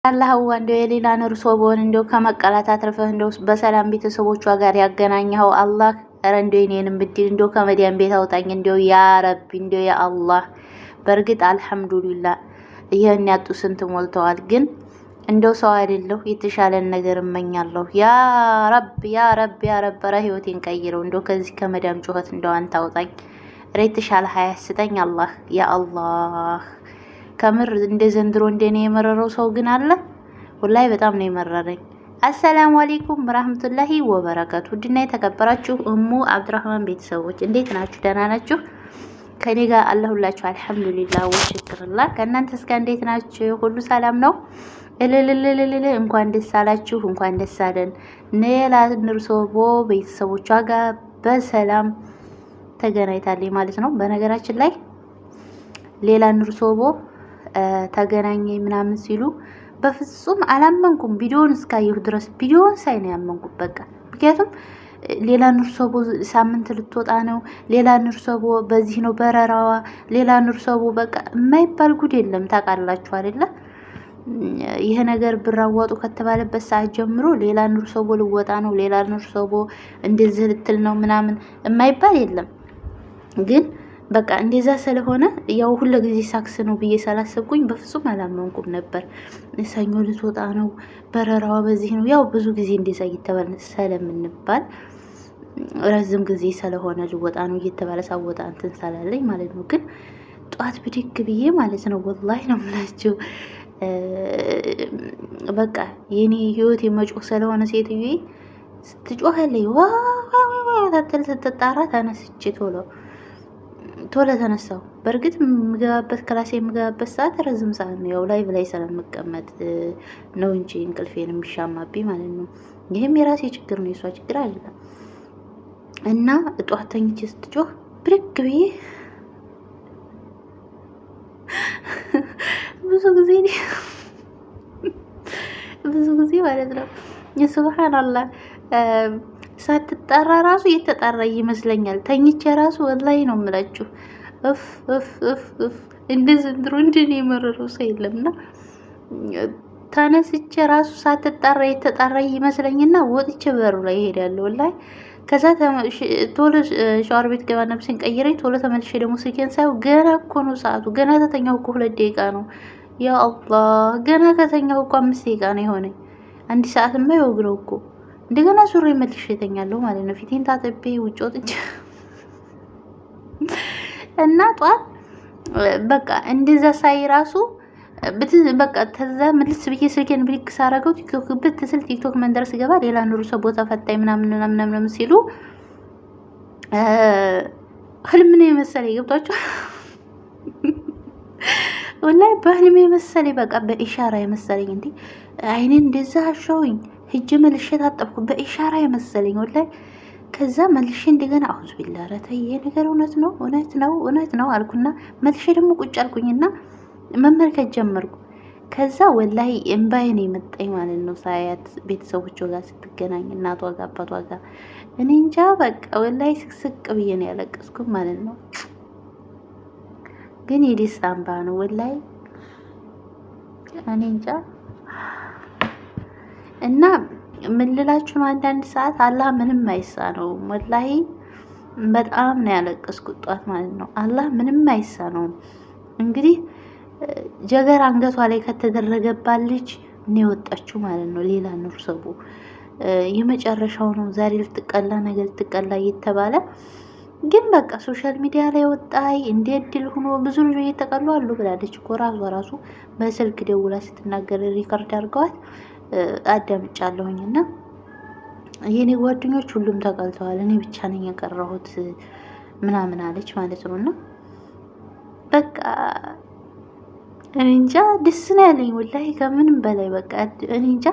አላህዋ እንደው የሌላን እርሶ በሆን እንደው ከመቀላት አትርፈህ እንደው በሰላም ቤተሰቦቿ ጋር ያገናኘኸው አላህ ኧረ እንደው የኔንም ብድል እንደው ከመዲያን ቤት አውጣኝ እንደው ያ ረቢ እንደው ያ አላህ። በእርግጥ አልሐምዱሊላህ ይሄን ያጡ ስንት ሞልተዋል፣ ግን እንደው ሰው አይደለሁ የተሻለን ነገር እመኛለሁ። ያ ረብ ያ ረብ ያ ረብ ኧረ ህይወቴን ቀይረው እንደው ከዚህ ከመዳም ጩኸት እንደው አንተ አውጣኝ። ኧረ የተሻለ ሀያ ስጠኝ አላህ ያ አላህ። ከምር እንደ ዘንድሮ እንደኔ የመረረው ሰው ግን አለ? ወላሂ በጣም ነው የመረረኝ። አሰላሙ አለይኩም ወራህመቱላሂ ወበረካቱ። ውድና የተከበራችሁ እሙ አብዱራህማን ቤተሰቦች እንዴት ናችሁ? ደህና ናችሁ? ከኔ ጋር አለሁላችሁ አልሐምዱሊላህ ወሽክርላህ። ከእናንተ እስከ እንዴት ናችሁ? ሁሉ ሰላም ነው? እልልልልል እንኳን ደስ አላችሁ፣ እንኳን ደስ አለን። ኔላ ንርሶቦ ቤተሰቦቿ ጋር በሰላም ተገናኝታለች ማለት ነው። በነገራችን ላይ ሌላ ንርሶቦ ተገናኘ ምናምን ሲሉ በፍጹም አላመንኩም። ቪዲዮውን እስካየሁ ድረስ ቪዲዮውን ሳይ ነው ያመንኩት። በቃ ምክንያቱም ሌላ ንርሶቦ ሳምንት ልትወጣ ነው፣ ሌላ ንርሶቦ በዚህ ነው በረራዋ፣ ሌላ ንርሶቦ በቃ የማይባል ጉድ የለም። ታውቃላችሁ አይደለ? ይሄ ነገር ብር አዋጡ ከተባለበት ሰዓት ጀምሮ ሌላ ንርሶቦ ልወጣ ነው፣ ሌላ ንርሶቦ እንደዚህ ልትል ነው ምናምን የማይባል የለም። ግን በቃ እንደዛ ስለሆነ ያው ሁሉ ጊዜ ሳክስ ነው ብዬ ሳላሰብኩኝ በፍጹም አላመንኩም ነበር። ሰኞ ልትወጣ ነው በረራዋ በዚህ ነው። ያው ብዙ ጊዜ እንደዛ እየተባለ ስለምንባል ረዝም ጊዜ ስለሆነ ልወጣ ነው እየተባለ ሳወጣ እንትን ሳላለኝ ማለት ነው። ግን ጧት ብድግ ብዬ ማለት ነው ወላሂ ነው የምላችሁ በቃ የኔ ህይወት የመጮህ ስለሆነ ሴትዮዬ ስትጮህልኝ ዋ ታተል ስትጣራ ተነስቼ ቶሎ ተነሳው። በእርግጥ የምገባበት ክላስ የምገባበት ሰዓት ረዝም ሰዓት ነው። ያው ላይ ብላይ ስለምቀመጥ ነው እንጂ እንቅልፌን የሚሻማብኝ ማለት ነው። ይህም የራሴ ችግር ነው፣ የሷ ችግር አይደለም። እና ጠዋት ተኝቼ ስትጮህ ብድግ ብዬ ብዙ ጊዜ ማለት ነው ሱብሃንአላህ ሳትጠራ ራሱ እየተጠራ ይመስለኛል። ተኝቼ ራሱ ወላሂ ነው የምላችሁ እፍ እፍ እፍ እፍ እንደ ዘንድሮ እንደኔ የመረረው ሰው የለምና ተነስቼ ራሱ ሳትጠራ የተጠራ ይመስለኝና ወጥቼ በሩ ላይ እሄዳለሁ ወላሂ። ከዛ ቶሎ ሻወር ቤት ገባ ነብሴን ቀይሬ ቶሎ ተመልሼ ደግሞ ስልኬን ሳይው ገና እኮ ነው ሰዓቱ። ገና ከተኛው እኮ 2 ደቂቃ ነው። ያ አላህ ገና ከተኛው እኮ 5 ደቂቃ ነው የሆነኝ። 1 ሰዓትማ ይወግረው እኮ እንደገና ሱሪ መልሼ እተኛለሁ ማለት ነው። ፊቴን ታጥቤ ውጭ ወጥቼ እና ጧት በቃ እንደዛ ሳይ ራሱ በቃ ተዛ መልስ ብዬ ስልኬን ብሪክ ሳረገው ቲክቶክ ብትስል ቲክቶክ መንደር ስገባ ሌላ ኑሩ ሰው ቦታ ፈታኝ ምናምን ሲሉ ህልም ነው የመሰለኝ። ገብቷቸው ወላሂ በህልም የመሰለኝ በቃ በኢሻራ የመሰለኝ እንዴ አይኔን እንደዛ አሻውኝ ሂጅ መልሼ ታጠብኩ በኢሻራ የመሰለኝ ወላሂ። ከዛ መልሼ እንደገና አውዝ ቢላ ረተ ይሄ ነገር እውነት ነው አልኩና መልሼ ደግሞ ቁጭ አልኩኝና መመልከት ጀመርኩ። ከዛ ወላሂ እምባዬ ነው የመጣኝ ማለት ነው ሳያት ቤተሰቦቿ ጋር ስትገናኝ እናቷ ጋር አባቷ ጋር እኔ እንጃ በቃ ወላሂ ስቅስቅ ብዬ ነው ያለቀስኩት ማለት ነው። ግን የደስታ እንባ ነው ወላሂ እኔ እንጃ። እና ምን ልላችሁ ነው አንዳንድ ሰዓት አላህ ምንም አይሳነውም ወላሂ። በጣም ነው ያለቀስኩት ጧት ማለት ነው። አላህ ምንም አይሳነውም። እንግዲህ ጀገር አንገቷ ላይ ከተደረገባት ልጅ ነው የወጣችው ማለት ነው። ሌላ ኑር ሰቡ የመጨረሻው ነው። ዛሬ ልትቀላ ነገር ልትቀላ እየተባለ ግን በቃ ሶሻል ሚዲያ ላይ ወጣይ እንደ እድል ሆኖ ብዙ ልጆች እየተቀሉ አሉ ብላለች እኮ ራሷ በስልክ ደውላ ስትናገር ሪከርድ አድርገዋል አዳምጫለሁኝና የኔ ጓደኞች ሁሉም ተቀልተዋል፣ እኔ ብቻ ነኝ የቀረሁት ምናምን አለች ማለት ነውና በቃ እኔ እንጃ ደስ ነው ያለኝ ወላሂ ከምንም በላይ በቃ እኔ እንጃ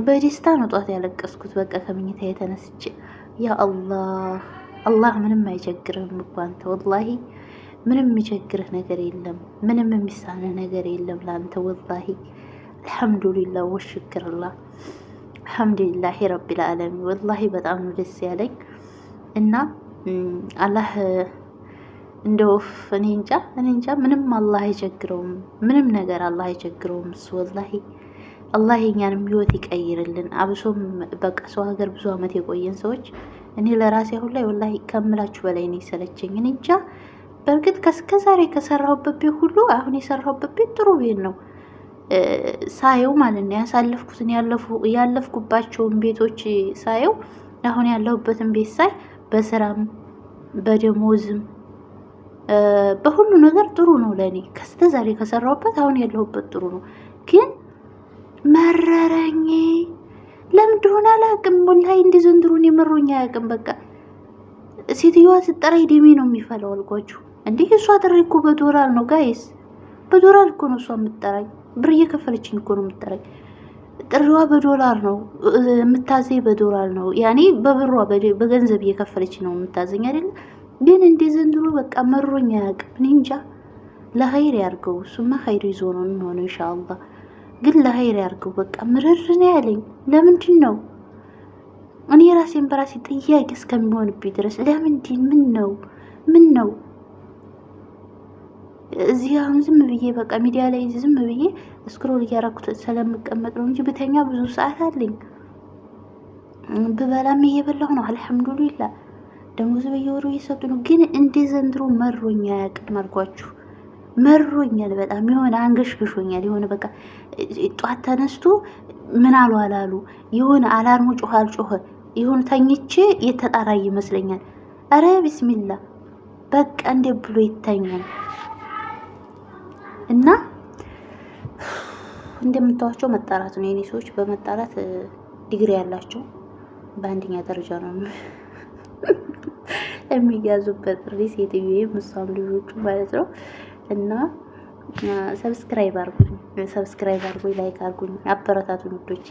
በደስታ ነው ጧት ያለቀስኩት። በቃ ከምኝታ የተነስቼ ያ አላህ ምንም አይቸግርህም እኮ አንተ ወላሂ ምንም የሚቸግርህ ነገር የለም፣ ምንም የሚሳነህ ነገር የለም ላንተ ወላሂ። አልሐምዱሊላህ ወሽክርላህ አልሐምዱሊላህ ረቢል ዓለሚን ወላሂ በጣም ነው ደስ ያለኝ እና አላህ እንደው እኔ እንጃ ምንም አላህ አይቸግረውም፣ ምንም ነገር አላህ አይቸግረውም እሱ ወላሂ አላህ የኛንም ህይወት ይቀይርልን። አብሶም በቃ ሰው ሀገር ብዙ አመት የቆየን ሰዎች እኔ ለራሴ አሁን ላይ ወላሂ ከምላችሁ በላይ ነው የሰለቸኝ። እኔ እንጃ በእርግጥ ከስከዛሬ ከሰራሁበት ቤት ሁሉ አሁን የሰራሁበት ቤት ጥሩ ቤት ነው ሳየው ማለት ነው። ያሳለፍኩትን ያለፍኩባቸውን ቤቶች ሳየው አሁን ያለሁበትን ቤት ሳይ በስራም በደሞዝም በሁሉ ነገር ጥሩ ነው ለኔ። ከስተዛሬ ከሰራሁበት አሁን ያለሁበት ጥሩ ነው። ግን መረረኝ ለምን እንደሆነ አላውቅም። ወላሂ እንደ ዘንድሮን የመሮኝ አያውቅም። በቃ ሴትዮዋ ስጠራኝ ደሜ ነው የሚፈላው አልኳችሁ። እንዲህ እሷ ጥሪ እኮ በዶላር ነው ጋይስ፣ በዶላር እኮ ነው እሷ የምትጠራኝ። ብር እየከፈለችኝ እኮ ነው የምትጠራኝ። ጥሪዋ በዶላር ነው የምታዘኝ፣ በዶላር ነው ያኔ በብሯ በገንዘብ እየከፈለች ነው የምታዘኝ አይደል? ግን እንደ ዘንድሮ በቃ መሮኝ አያውቅም። እኔ እንጃ ለኸይር ያርገው። እሱማ ኸይር ይዞ ነው የሚሆነው ኢንሻአላህ። ግን ለኸይር ያርገው። በቃ ምርር ነው ያለኝ። ለምንድን ነው እኔ ራሴን በራሴ ጥያቄ እስከሚሆንብኝ ድረስ ለምንድን ምን ነው እዚህ አሁን ዝም ብዬ በቃ ሚዲያ ላይ ዝም ብዬ ስክሮል እያደረኩት ስለምቀመጥ ነው እንጂ ብተኛ ብዙ ሰዓት አለኝ። ብበላም እየበላሁ ነው አልሐምዱሊላህ። ደሞዝ በየወሩ እየሰጡ ነው። ግን እንደ ዘንድሮ መሮኛ አያውቅም አልኳችሁ። መሮኛል በጣም የሆነ አንገሽግሾኛል። የሆነ በቃ ጧት ተነስቶ ምን አሉ አላሉ የሆነ አላርሙ ጮኸ አልጮኸ የሆነ ተኝቼ የተጣራ ይመስለኛል። አረ ቢስሚላህ በቃ እንደ ብሎ ይታኛል። እና እንደምታዋቸው መጣራት ነው። የኔ ሰዎች በመጣራት ዲግሪ ያላቸው በአንደኛ ደረጃ ነው የሚያዙበት ሴትዮዬም እሷም ልጆቹ ማለት ነው። እና ሰብስክራይብ አርጉኝ፣ ላይክ አርጉኝ፣ አበረታቱኝ ውዶቼ።